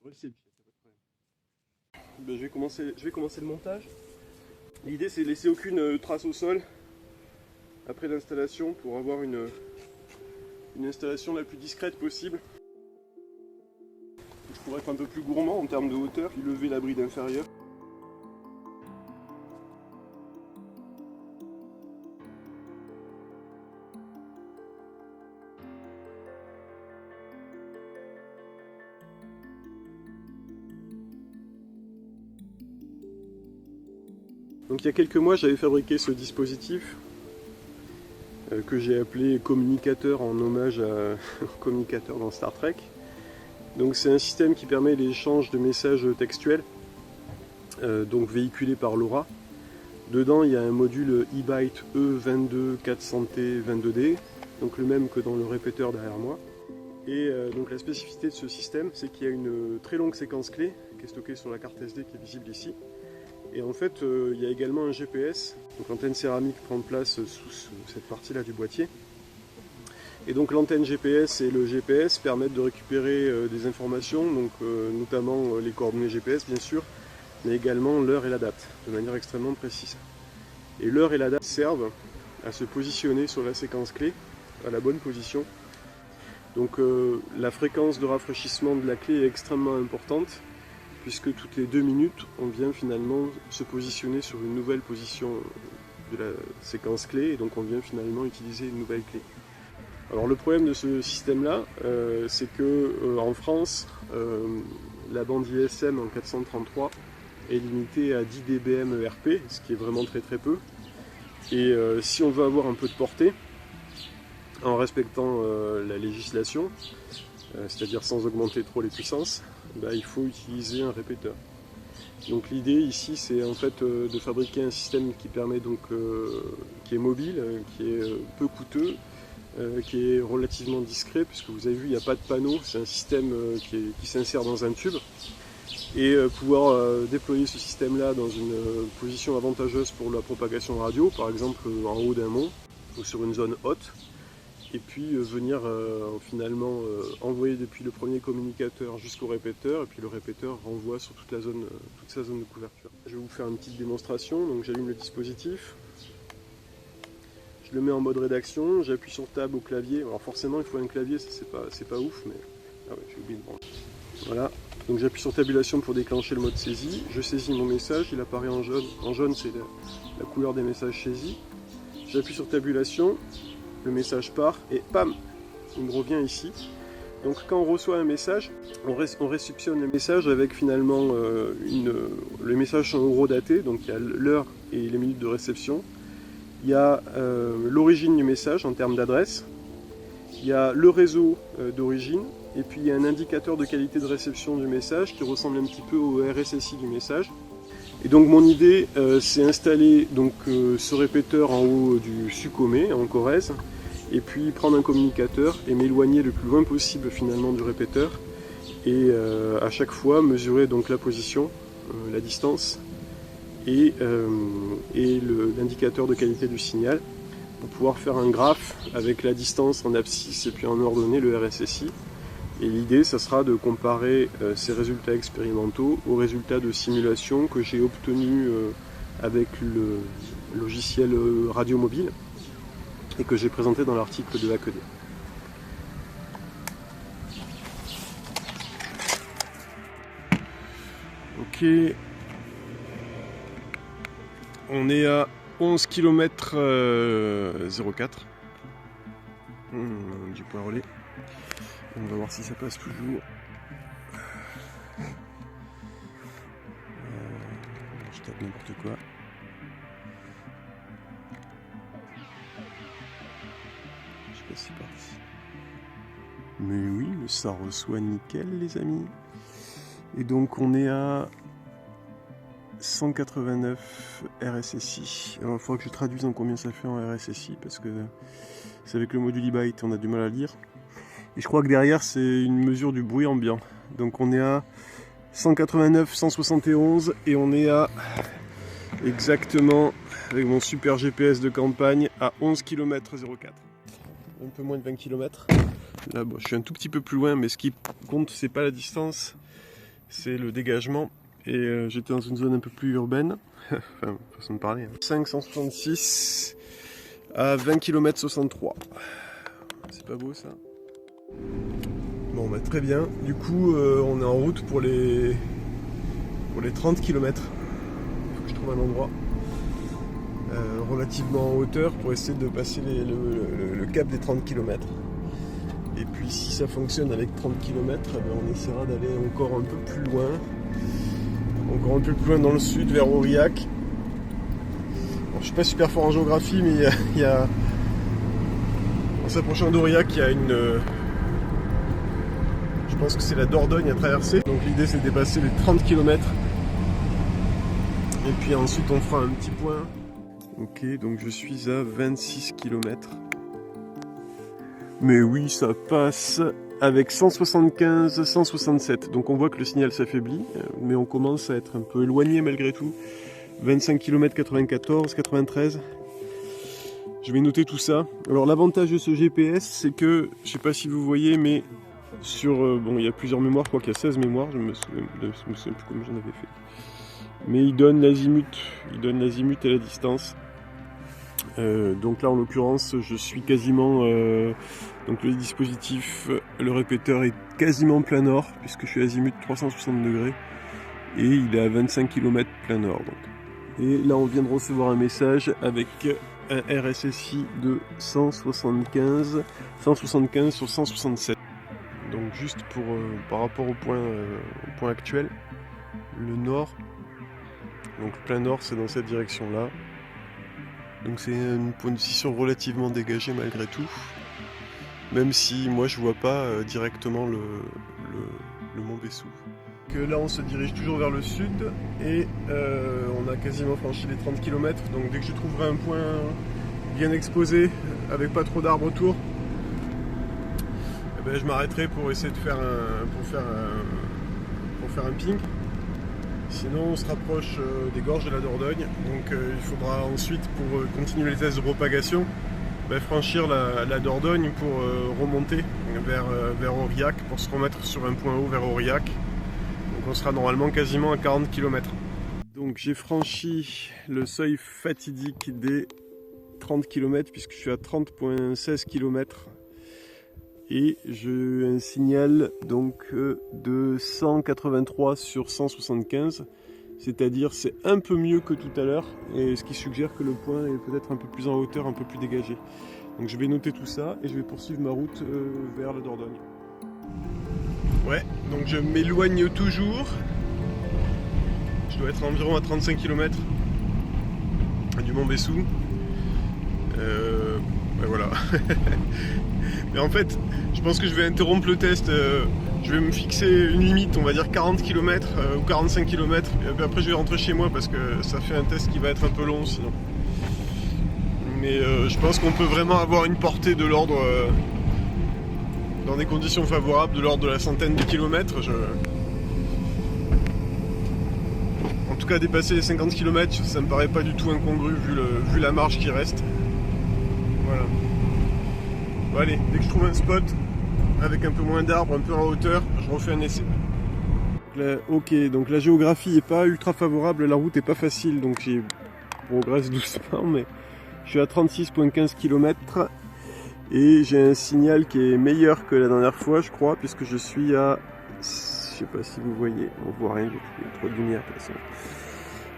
Ben, je vais commencer le montage. L'idée c'est de laisser aucune trace au sol après l'installation pour avoir une installation la plus discrète possible. Je pourrais être un peu plus gourmand en termes de hauteur, puis lever la bride inférieure. Donc il y a quelques mois j'avais fabriqué ce dispositif que j'ai appelé communicateur en hommage au communicateur dans Star Trek. Donc c'est un système qui permet l'échange de messages textuels, donc véhiculés par LoRa. Dedans il y a un module eByte E22400T22D, donc le même que dans le répéteur derrière moi. Et donc la spécificité de ce système, c'est qu'il y a une très longue séquence clé qui est stockée sur la carte SD qui est visible ici. Et en fait, il y a également un GPS, donc l'antenne céramique prend place sous cette partie-là du boîtier. Et donc l'antenne GPS et le GPS permettent de récupérer des informations, donc notamment les coordonnées GPS bien sûr, mais également l'heure et la date, de manière extrêmement précise. Et l'heure et la date servent à se positionner sur la séquence clé, à la bonne position. Donc la fréquence de rafraîchissement de la clé est extrêmement importante, puisque toutes les 2 minutes, on vient finalement se positionner sur une nouvelle position de la séquence clé, et donc on vient finalement utiliser une nouvelle clé. Alors le problème de ce système-là, c'est que en France, la bande ISM en 433 est limitée à 10 dBm ERP, ce qui est vraiment très très peu. Et si on veut avoir un peu de portée, en respectant la législation, c'est-à-dire sans augmenter trop les puissances, il faut utiliser un répéteur. Donc l'idée ici c'est en fait de fabriquer un système qui permet donc qui est mobile, qui est peu coûteux, qui est relativement discret, puisque vous avez vu il n'y a pas de panneau, c'est un système qui s'insère dans un tube, et pouvoir déployer ce système là dans une position avantageuse pour la propagation radio, par exemple en haut d'un mont ou sur une zone haute. Et puis venir finalement envoyer depuis le premier communicateur jusqu'au répéteur, et puis le répéteur renvoie sur toute sa zone de couverture. Je vais vous faire une petite démonstration. Donc j'allume le dispositif, je le mets en mode rédaction, j'appuie sur Tab au clavier. Alors forcément il faut un clavier, ça c'est pas ouf, mais ah ouais, j'ai oublié de brancher. Voilà. Donc j'appuie sur tabulation pour déclencher le mode saisie. Je saisis mon message, il apparaît en jaune. En jaune c'est la couleur des messages saisis. J'appuie sur tabulation. Le message part et pam, il me revient ici. Donc quand on reçoit un message, on réceptionne le message avec finalement le message sont horodaté, donc il y a l'heure et les minutes de réception. Il y a l'origine du message en termes d'adresse. Il y a le réseau d'origine. Et puis il y a un indicateur de qualité de réception du message qui ressemble un petit peu au RSSI du message. Et donc mon idée, c'est installer donc, ce répéteur en haut du Sukhomé, en Corrèze, et puis prendre un communicateur et m'éloigner le plus loin possible finalement du répéteur, et à chaque fois mesurer donc la position, la distance et l'indicateur de qualité du signal pour pouvoir faire un graphe avec la distance en abscisse et puis en ordonnée le RSSI. Et l'idée, ça sera de comparer ces résultats expérimentaux aux résultats de simulation que j'ai obtenus avec le logiciel radio mobile et que j'ai présenté dans l'article de AQD. Ok, on est à 11 km 04 du point relais. On va voir si ça passe toujours. Je tape n'importe quoi. Je sais pas si c'est parti. Mais oui, mais ça reçoit nickel les amis. Et donc on est à 189 RSSI. Alors il faudra que je traduise en combien ça fait en RSSI, parce que c'est avec le module eByte, on a du mal à lire. Et je crois que derrière c'est une mesure du bruit ambiant. Donc on est à 189, 171 et on est à exactement, avec mon super GPS de campagne, à 11 km 04. Un peu moins de 20 km. Là bon, je suis un tout petit peu plus loin, mais ce qui compte c'est pas la distance, c'est le dégagement. Et j'étais dans une zone un peu plus urbaine, enfin, façon de parler. 566 à 20 km 63. C'est pas beau ça? Bon bah très bien, du coup on est en route pour les 30 km. Il faut que je trouve un endroit relativement en hauteur pour essayer de passer le cap des 30 km. Et puis si ça fonctionne avec 30 km, on essaiera d'aller encore un peu plus loin. Encore un peu plus loin dans le sud, vers Aurillac. Bon, je suis pas super fort en géographie, mais il y a en s'approchant d'Aurillac, il y a une... je pense que c'est la Dordogne à traverser. Donc l'idée c'est de dépasser les 30 km. Et puis ensuite on fera un petit point. Ok, donc je suis à 26 km. Mais oui, ça passe avec 175, 167. Donc on voit que le signal s'affaiblit, mais on commence à être un peu éloigné malgré tout. 25 km 94, 93. Je vais noter tout ça. Alors l'avantage de ce GPS, c'est que, je sais pas si vous voyez, mais sur... bon, il y a plusieurs mémoires, je crois qu'il y a 16 mémoires, je me souviens plus comment j'en avais fait. Mais il donne l'azimut et la distance. Donc là en l'occurrence je suis quasiment donc le dispositif, le répéteur est quasiment plein nord puisque je suis azimut 360 degrés et il est à 25 km plein nord donc. Et là on vient de recevoir un message avec un RSSI de 175 sur 167. Donc juste pour par rapport au point actuel, le nord, donc plein nord c'est dans cette direction là. Donc c'est une position relativement dégagée malgré tout, même si moi je vois pas directement le mont Bessou. Donc là on se dirige toujours vers le sud et on a quasiment franchi les 30 km, donc dès que je trouverai un point bien exposé avec pas trop d'arbres autour, eh ben, je m'arrêterai pour essayer de faire un ping. Sinon on se rapproche des gorges de la Dordogne, donc il faudra ensuite pour continuer les tests de propagation franchir la Dordogne pour remonter vers Aurillac, pour se remettre sur un point haut vers Aurillac. Donc on sera normalement quasiment à 40 km. Donc j'ai franchi le seuil fatidique des 30 km puisque je suis à 30,16 km. Et j'ai un signal donc de 183 sur 175, c'est-à-dire c'est un peu mieux que tout à l'heure, et ce qui suggère que le point est peut-être un peu plus en hauteur, un peu plus dégagé. Donc je vais noter tout ça et je vais poursuivre ma route vers la Dordogne. Ouais, donc je m'éloigne toujours. Je dois être environ à 35 km du mont Bessou. Voilà. Mais en fait, je pense que je vais interrompre le test. Je vais me fixer une limite, on va dire 40 km ou 45 km. Et puis après, je vais rentrer chez moi parce que ça fait un test qui va être un peu long sinon. Mais je pense qu'on peut vraiment avoir une portée de l'ordre, dans des conditions favorables, de l'ordre de la centaine de kilomètres. En tout cas, dépasser les 50 km, ça me paraît pas du tout incongru vu la marge qui reste. Voilà. Bon, allez, dès que je trouve un spot avec un peu moins d'arbres, un peu en hauteur, je refais un essai. Ok, donc la géographie n'est pas ultra favorable, la route n'est pas facile, donc je progresse doucement, mais je suis à 36,15 km et j'ai un signal qui est meilleur que la dernière fois, je crois, puisque je suis à... Je sais pas si vous voyez, on voit rien, il y a trop de lumière de toute façon.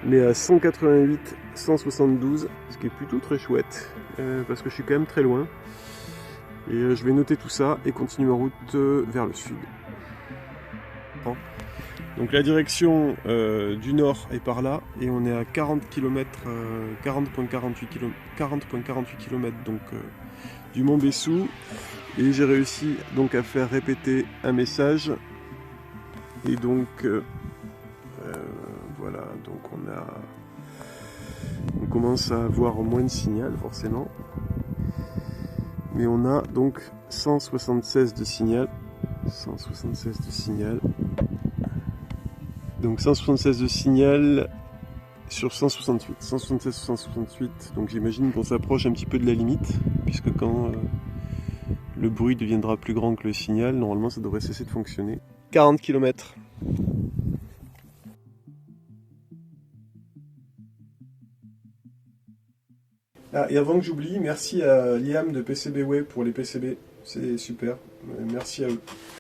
Mais à 188, 172, ce qui est plutôt très chouette, parce que je suis quand même très loin. Et je vais noter tout ça et continuer ma route vers le sud. Donc la direction du nord est par là et on est à 40 km, 40,48 km donc du mont Bessou. Et j'ai réussi donc à faire répéter un message. Et donc voilà, donc on commence à avoir moins de signal forcément. Mais on a donc 176 de signal. 176 de signal. Donc 176 de signal sur 168. 176 sur 168. Donc j'imagine qu'on s'approche un petit peu de la limite. Puisque quand le bruit deviendra plus grand que le signal, normalement ça devrait cesser de fonctionner. 40 km. Ah, et avant que j'oublie, merci à Liam de PCBWay pour les PCB, c'est super, merci à eux.